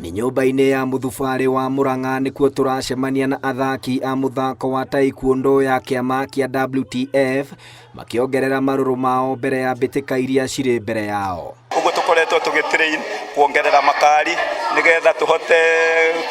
Nĩ nyũmba-inĩ ya mũthubari wa Murang'a nĩkuo tũracemania na athaki a mũthako wa taekwondo ya kĩama kĩa WTF makĩongerera marũrũ mao mbere ya mbĩtĩka iria cirĩ mbere yao. Ũguo tũkoretwo tũgĩtrain kuongerera makari nĩgetha tũhote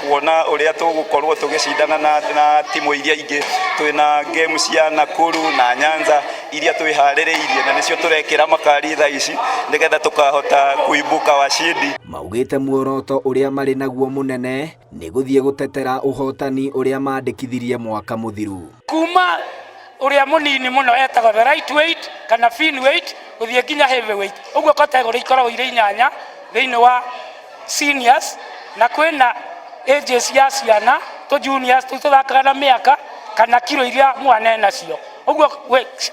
kuona ũrĩa tũgũkorwo tũgĩcindana na timu iria ingĩ. Twĩna game cia Nakuru na Nyanza iria twĩharĩrĩirie na nĩcio tũrekĩra makari thaa ici nĩgetha tũkahota kuibuka washindi. Maugĩte muoroto ũrĩa marĩ naguo mũnene nĩ gũthiĩ gũtetera ũhotani ũrĩa mandĩkithirie mwaka mũthiru. Kuma ũrĩa mũnini mũno etagwo the lightweight kana finweight gũthiĩ nginya heavyweight. Ũguo category ikoragwo irĩ 8 thĩinĩ wa seniors na kwĩna ages ya ciana to juniors tũthakaga na mĩaka kana kilo iria mwana nacio. Ũguo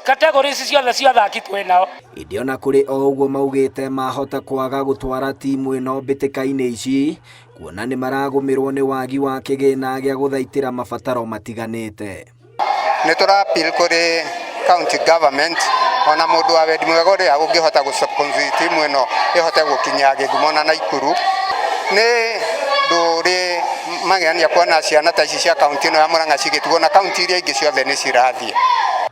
category ici ciothe cia athaki twĩnao. Ĩndĩ ona kũrĩ o ũguo maugĩte mahota kwaga gũtwara timu ĩno mbĩtĩka-inĩ ici kuona nĩ maragũmĩrwo nĩ wagi wa kĩgĩna gĩa gũthaitĩra mabataro matiganĩte. Nĩ tũra-appeal kũrĩ county government ona mũndũ wa wendi mwega ũrĩa ũngĩhota gũsponsor timu ĩno ĩhote gũkinya Gĩthumo na Naikuru. Nĩ ndũrĩ magania kuona ciana ta ici cia county ĩno ya Murang'a cigĩtugwo na county iria ingĩ ciothe nĩ cirathiĩ.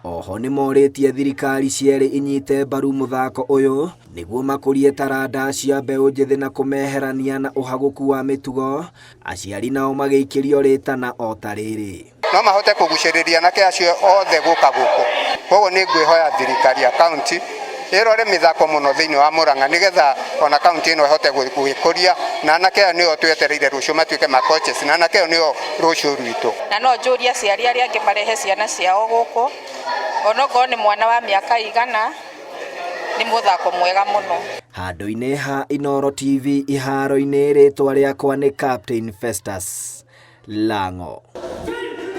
Oho nĩ morĩtie thirikari cierĩ inyite mbaru mũthako ũyũ nĩguo makũrie taranda cia mbeũ njĩthĩ na kũmeherania na ũhagũku wa mĩtugo, aciari nao magĩikĩrio rĩtana o ta rĩrĩ. No mahote kũgucĩrĩria anake acio othe gũka gũkũ. Koguo nĩ ngwĩhoya thirikari ya county ĩrore mĩthako mũno thĩinĩ wa Murang'a nĩgetha ona county ĩno ĩhote gwĩkũria na anake aya nĩo twetereire rũciũ matuĩke ma coaches na anake aya nĩo rũciũ rwitũ. Na no njũria aciari arĩa angĩ marehe ciana ciao gũkũ onokorwo nĩ mwana wa mĩaka igana nĩ mũthako mwega mũno. Handũ-inĩ ha Inooro TV iharo-inĩ rĩtwa rĩakwa nĩ Captain Festus Lang'o.